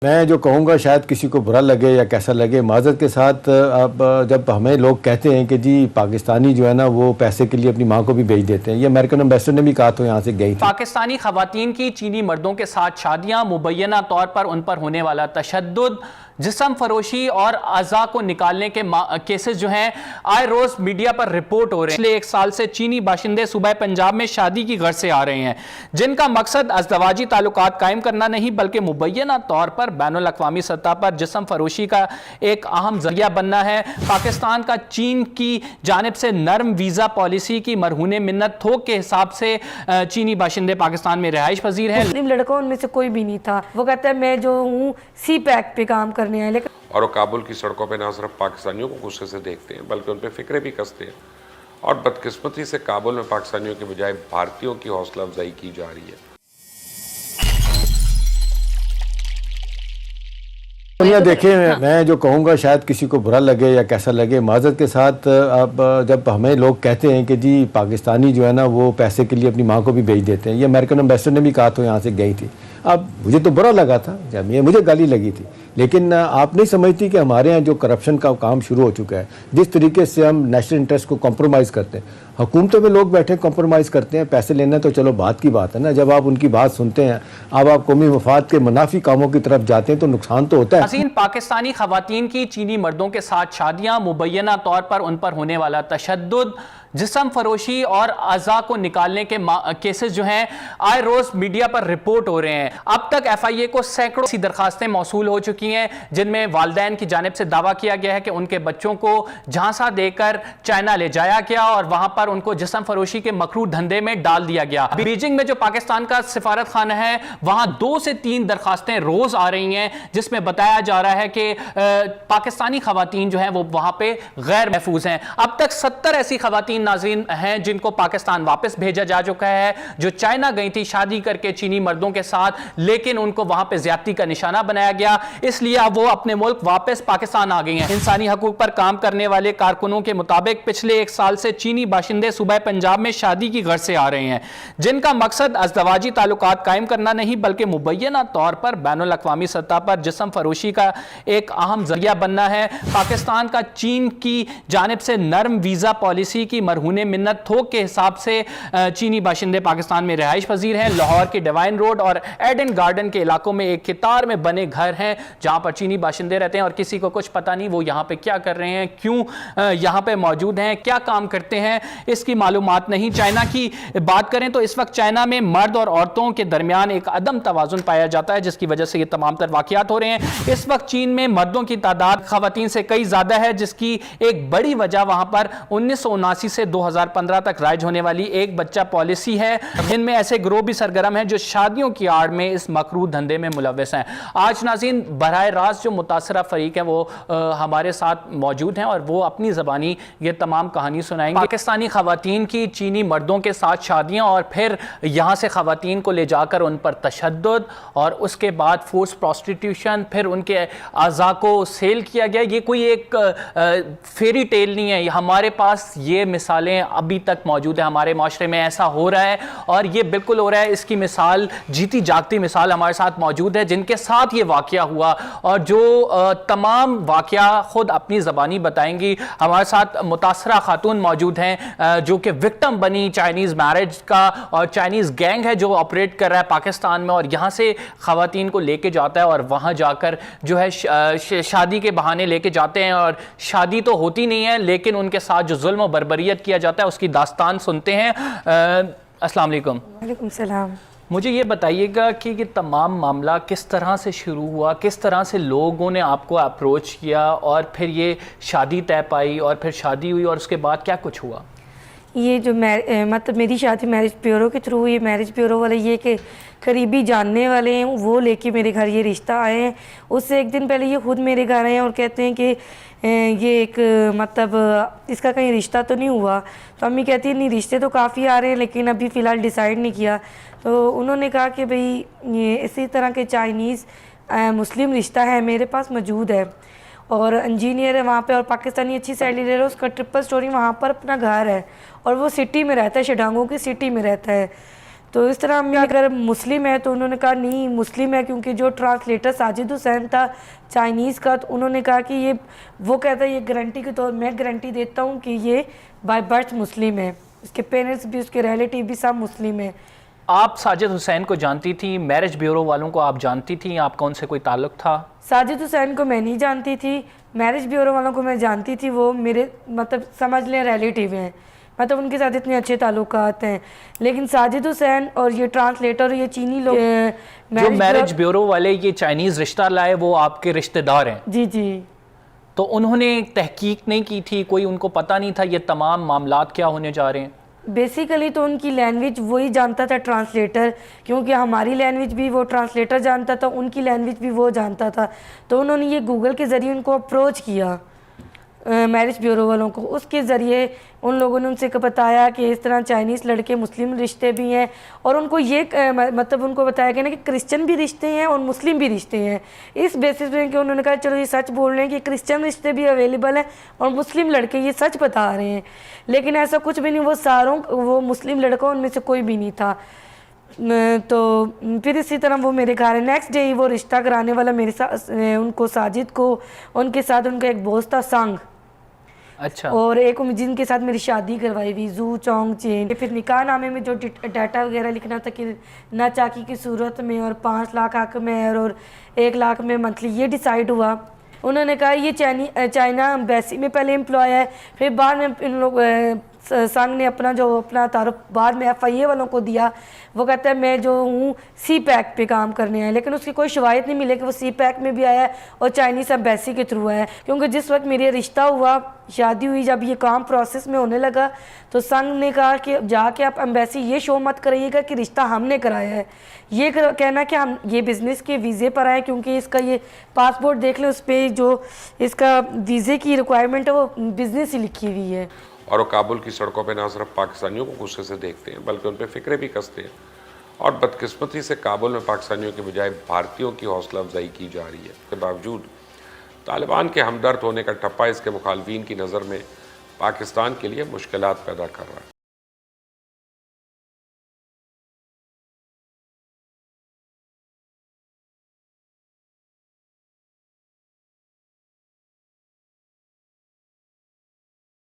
मैं जो कहूँगा शायद किसी को बुरा लगे या कैसा लगे, माज़रत के साथ, अब जब हमें लोग कहते हैं कि जी पाकिस्तानी जो है ना वो पैसे के लिए अपनी माँ को भी भेज देते हैं, ये अमेरिकन एम्बेसडर ने भी कहा तो यहाँ से गई थी। पाकिस्तानी खवातीन की चीनी मर्दों के साथ शादियाँ, मुबैना तौर पर उन पर होने वाला तशद्दुद, जिस्म फरोशी और अज़ा को निकालने के केसेस जो हैं आए रोज़ मीडिया पर रिपोर्ट हो रहे हैं। पिछले 1 साल से चीनी बाशिंदे सूबा पंजाब में शादी की गर्ज से आ रहे हैं, जिनका मकसद अज़दवाजी ताल्लुकात कायम करना नहीं बल्कि मुबैना तौर पर बैनुल अक़वामी सतह पर जिस्म फरोशी का एक अहम जरिया बनना है। पाकिस्तान का चीन की जानिब से नरम वीज़ा पॉलिसी की मरहून मिन्नत थोक के हिसाब से चीनी बाशिंदे पाकिस्तान में रिहाइश पजीर हैं। मुस्लिम लड़का उनमें से कोई भी नहीं था। वो कहता है मैं जो हूँ सी पैक पे काम करने आए, लेकिन और वो काबुल की सड़कों पे ना सिर्फ पाकिस्तानियों को गुस्से से देखते हैं बल्कि उन पर फिक्रे भी कसते हैं। और बदकिस्मती से काबुल में पाकिस्तानियों के बजाय भारतीयों की हौसला अफजाई की जा रही है। दुनिया देखें, मैं जो कहूँगा शायद किसी को बुरा लगे या कैसा लगे, माज़रत के साथ, अब जब हमें लोग कहते हैं कि जी पाकिस्तानी जो है ना वो पैसे के लिए अपनी माँ को भी भेज देते हैं, ये अमेरिकन एम्बेसडर ने भी कहा तो यहाँ से गई थी। अब मुझे तो बुरा लगा था जब ये मुझे गाली लगी थी, लेकिन आप नहीं समझती कि हमारे यहाँ जो करप्शन का काम शुरू हो चुका है, जिस तरीके से हम नेशनल इंटरेस्ट को कॉम्प्रोमाइज़ करते हैं, हुकूमतों में लोग बैठे कॉम्प्रोमाइज़ करते हैं, पैसे लेना तो चलो बात की बात है ना, जब आप उनकी बात सुनते हैं, अब आप कौमी मफाद के मुनाफी कामों की तरफ जाते हैं तो नुकसान तो होता है। पाकिस्तानी खवातीन की चीनी मर्दों के साथ शादियाँ, मुबैना तौर पर उन पर होने वाला तशद्दुद, जिस्म फरोशी और अज़ा को निकालने के केसेस जो हैं आए रोज़ मीडिया पर रिपोर्ट हो रहे हैं। अब तक FIA को सैकड़ों सी दरखास्तें मौसूल हो चुकी हैं, जिनमें वालिदैन की जानिब से दावा किया गया है कि उनके बच्चों को झांसा देकर चाइना ले जाया गया और वहां पर उनको जिस्म फरोशी के मकरूह धंधे में डाल दिया गया। बीजिंग में जो पाकिस्तान का सिफारत खाना है वहां 2 से 3 दरखास्तें रोज आ रही हैं, जिसमें बताया जा रहा है कि पाकिस्तानी खवातीन जो हैं वो वहां पे गैर महफूज हैं। अब तक 70 ऐसी खवातीन नाज़रीन हैं जिनको पाकिस्तान वापस भेजा जा चुका है, जो चाइना गई थी शादी करके चीनी मर्दों के साथ, लेकिन उनको वहां पे ज्यादती का निशाना बनाया गया, इसलिए अब वो अपने मुल्क वापस पाकिस्तान आ गई हैं। इंसानी हकूक पर काम करने वाले कारकुनों के मुताबिक पिछले 1 साल से चीनी बाशिंदे सूबा पंजाब में शादी की गर्ज से आ रहे हैं, जिनका मकसद अज़दवाजी ताल्लुकात कायम करना नहीं बल्कि मुबैना तौर पर बैनुल अक़वामी सतह पर जिस्म फरोशी का एक अहम जरिया बनना है। पाकिस्तान का चीन की जानिब से नरम वीज़ा पॉलिसी की मरहून मिन्नत थोक के हिसाब से चीनी बाशिंदे पाकिस्तान में रिहाइश पजीर हैं। लाहौर के डिवाइन रोड और एडन गार्डन के इलाकों में एक कितार में बने घर हैं जहां पर चीनी बाशिंदे रहते हैं और किसी को कुछ पता नहीं वो यहां पे क्या कर रहे हैं, क्यों यहां पे मौजूद हैं, क्या काम करते हैं, इसकी मालूमात नहीं। चाइना की बात करें तो इस वक्त चाइना में मर्द और औरतों के दरमियान एक अदम तवाजुन पाया जाता है, जिसकी वजह से ये तमाम तर वाकयात हो रहे हैं। इस वक्त चीन में मर्दों की तादाद खवातीन से कई ज्यादा है, जिसकी एक बड़ी वजह वहां पर 1979 से 2015 तक राइज होने वाली एक बच्चा पॉलिसी है। इनमें ऐसे ग्रोह भी सरगर्म हैं जो शादियों की आड़ में इस मकरूह धंधे में मुलव्वस हैं। आज नाज़रीन बराह रास्त जो मुतासरा फरीक है वो हमारे साथ मौजूद हैं और वो अपनी ज़बानी ये तमाम कहानी सुनाएंगे। पाकिस्तानी खवातीन की चीनी मर्दों के साथ शादियाँ और फिर यहाँ से खवातीन को ले जाकर उन पर तशद्दुद और उसके बाद फोर्स प्रोस्टिट्यूशन, फिर उनके अज़ा को सेल किया गया। ये कोई एक फेरी टेल नहीं है, हमारे पास ये मिसालें अभी तक मौजूद है, हमारे माशरे में ऐसा हो रहा है और ये बिल्कुल हो रहा है। इसकी मिसाल, जीती जागती मिसाल हमारे साथ मौजूद है जिनके साथ ये वाकया हुआ और जो तमाम वाकया खुद अपनी ज़बानी बताएंगी। हमारे साथ मुतासरा खातून मौजूद हैं जो कि विक्टिम बनी चाइनीज़ मैरिज का, और चाइनीज़ गैंग है जो ऑपरेट कर रहा है पाकिस्तान में और यहाँ से खवातीन को लेके जाता है और वहाँ जाकर जो है शादी के बहाने लेके जाते हैं और शादी तो होती नहीं है, लेकिन उनके साथ जो जुल्म और बर्बरियत किया जाता है उसकी दास्तान सुनते हैं। अस्सलाम वालेकुम। वालेकुम सलाम। मुझे ये बताइएगा कि ये तमाम मामला किस तरह से शुरू हुआ, किस तरह से लोगों ने आपको अप्रोच किया और फिर ये शादी तय पाई और फिर शादी हुई और उसके बाद क्या कुछ हुआ? ये जो मतलब मेरी शादी मैरिज ब्यूरो के थ्रू हुई। मैरिज ब्यूरो वाले ये कि करीबी जानने वाले हैं वो लेके मेरे घर ये रिश्ता आए हैं। उससे एक दिन पहले ये खुद मेरे घर आए हैं और कहते हैं कि ये एक मतलब इसका कहीं रिश्ता तो नहीं हुआ। तो अम्मी कहती है नहीं, रिश्ते तो काफ़ी आ रहे हैं लेकिन अभी फ़िलहाल डिसाइड नहीं किया। तो उन्होंने कहा कि भाई ये इसी तरह के चाइनीज़ मुस्लिम रिश्ता है मेरे पास मौजूद है और इंजीनियर है वहाँ पे और पाकिस्तानी अच्छी सैलरी ले रहा है, उसका ट्रिपल स्टोरी वहाँ पर अपना घर है और वो सिटी में रहता है, शडांगों की सिटी में रहता है। तो इस तरह मैं अगर मुस्लिम है तो उन्होंने कहा नहीं मुस्लिम है, क्योंकि जो ट्रांसलेटर साजिद हुसैन था चाइनीज़ का, तो उन्होंने कहा कि ये वो कहता है ये गारंटी के तौर मैं गारंटी देता हूँ कि ये बाय बर्थ मुस्लिम है, इसके पेरेंट्स भी उसके रिलेटिव भी सब मुस्लिम है। आप साजिद हुसैन को जानती थी, मैरिज ब्यूरो वालों को आप जानती थी, आपका उनसे कोई ताल्लुक था? साजिद हुसैन को मैं नहीं जानती थी, मैरिज ब्यूरो वालों को मैं जानती थी, वो मेरे मतलब समझ लें रिलेटिव हैं, मतलब उनके साथ इतने अच्छे ताल्लुकात हैं। लेकिन साजिद हुसैन और ये ट्रांसलेटर ये चीनी लोग जो मैरिज ब्यूरो वाले ये चाइनीज़ रिश्ता लाए वो आपके रिश्तेदार हैं? जी जी। तो उन्होंने तहकीक नहीं की थी, कोई उनको पता नहीं था ये तमाम मामलात क्या होने जा रहे हैं? बेसिकली तो उनकी लैंग्वेज वही जानता था ट्रांसलेटर, क्योंकि हमारी लैंग्वेज भी वो ट्रांसलेटर जानता था, उनकी लैंग्वेज भी वो जानता था। तो उन्होंने ये गूगल के ज़रिए उनको अप्रोच किया मैरिज ब्यूरो वालों को, उसके ज़रिए उन लोगों ने उनसे बताया कि इस तरह चाइनीज़ लड़के मुस्लिम रिश्ते भी हैं, और उनको ये मतलब उनको बताया गया ना कि क्रिश्चियन भी रिश्ते हैं और मुस्लिम भी रिश्ते हैं। इस बेसिस पे कि उन्होंने कहा चलो ये सच बोल रहे हैं कि क्रिश्चियन रिश्ते भी अवेलेबल हैं और मुस्लिम लड़के ये सच बता रहे हैं, लेकिन ऐसा कुछ भी नहीं, वो मुस्लिम लड़कों उनमें से कोई भी नहीं था। तो फिर इसी तरह वो मेरे घर नेक्स्ट डे ही वो रिश्ता कराने वाला मेरे साथ उनको साजिद को उनके साथ उनका एक दोस्त था संग, अच्छा, और एक जिनके साथ मेरी शादी करवाई हुई जू चोंग चेन। फिर निकाह नामे में जो डाटा वगैरह लिखना था कि ना चाकी की सूरत में और 5 लाख हक में और 1 लाख में मंथली, ये डिसाइड हुआ। उन्होंने कहा ये चाइना एम्बेसी में पहले एम्प्लॉय है, फिर बाद में इन लोग संघ ने अपना तारुफ बाद में FIA वालों को दिया। वो कहता है मैं जो हूँ CPAC पे काम करने आया, लेकिन उसकी कोई शवायत नहीं मिले कि वो CPAC में भी आया है और चाइनीज़ एम्बेसी के थ्रू आया है, क्योंकि जिस वक्त मेरी रिश्ता हुआ, शादी हुई, जब ये काम प्रोसेस में होने लगा तो संघ ने कहा कि जाके आप एम्बेसी ये शो मत करिएगा कि रिश्ता हमने कराया है, ये कहना कि हम ये बिज़नेस के वीज़े पर आए, क्योंकि इसका ये पासपोर्ट देख लें उस पर जो इसका वीज़े की रिक्वायरमेंट है वो बिज़नेस ही लिखी हुई है। और वो काबुल की सड़कों पे ना सिर्फ पाकिस्तानियों को गुस्से से देखते हैं बल्कि उन पर फिक्रे भी कसते हैं, और बदकिस्मती से काबुल में पाकिस्तानियों के बजाय भारतीयों की हौसला अफजाई की जा रही है। इसके बावजूद तालिबान के हमदर्द होने का ठप्पा इसके मुखालफिन की नज़र में पाकिस्तान के लिए मुश्किलात पैदा कर रहा है।